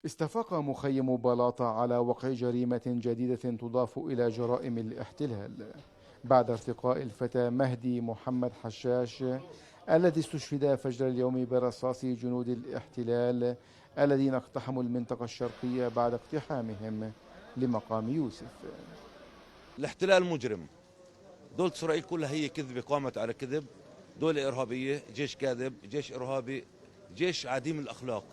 استفاق مخيم بلاطة على وقع جريمة جديدة تضاف إلى جرائم الاحتلال بعد ارتقاء الفتى مهدي محمد حشاش الذي استشهد فجر اليوم برصاص جنود الاحتلال الذين اقتحموا المنطقة الشرقية بعد اقتحامهم لمقام يوسف. الاحتلال مجرم. دولة إسرائيل كلها هي كذبة قامت على كذب. دولة إرهابية، جيش كاذب، جيش إرهابي، جيش عديم الأخلاق،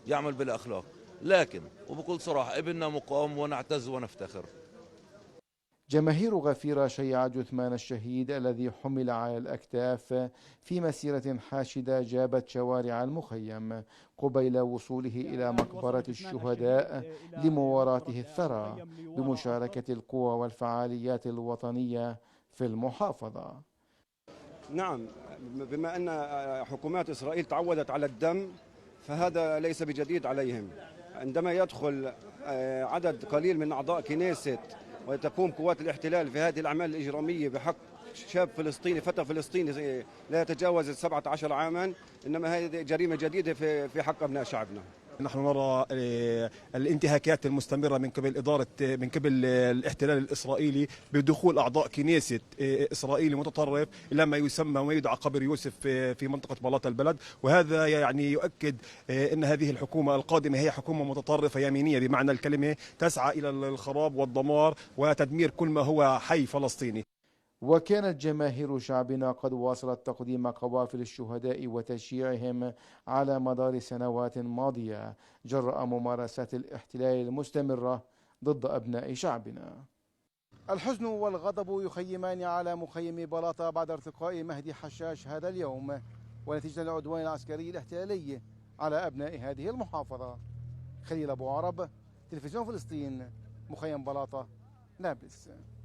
يعمل بلا أخلاق. لكن وبكل صراحة ابننا مقاوم ونعتز ونفتخر. جماهير غفيرة شيعت جثمان الشهيد الذي حمل على الأكتاف في مسيرة حاشدة جابت شوارع المخيم قبيل وصوله إلى مقبرة الشهداء لمواراته الثرى بمشاركة القوى والفعاليات الوطنية في المحافظة. نعم، بما أن حكومات إسرائيل تعودت على الدم فهذا ليس بجديد عليهم. عندما يدخل عدد قليل من أعضاء كنيست وتقوم قوات الاحتلال في هذه الأعمال الإجرامية بحق شاب فلسطيني، فتى فلسطيني لا يتجاوز 17 عاما، إنما هذه جريمة جديدة في حق أبناء شعبنا. نحن نرى الانتهاكات المستمرة من قبل الاحتلال الإسرائيلي بدخول أعضاء كنيسة إسرائيلي متطرف إلى ما يسمى وما يدعى قبر يوسف في منطقة بلاطة البلد، وهذا يعني يؤكد أن هذه الحكومة القادمة هي حكومة متطرفة يمينية بمعنى الكلمة، تسعى إلى الخراب والدمار وتدمير كل ما هو حي فلسطيني. وكانت جماهير شعبنا قد واصلت تقديم قوافل الشهداء وتشييعهم على مدار سنوات ماضية جراء ممارسات الاحتلال المستمرة ضد أبناء شعبنا. الحزن والغضب يخيمان على مخيم بلاطة بعد ارتقاء مهدي حشاش هذا اليوم ونتيجة العدوان العسكري الاحتلالي على أبناء هذه المحافظة. خليل أبو عرب، تلفزيون فلسطين، مخيم بلاطة، نابلس.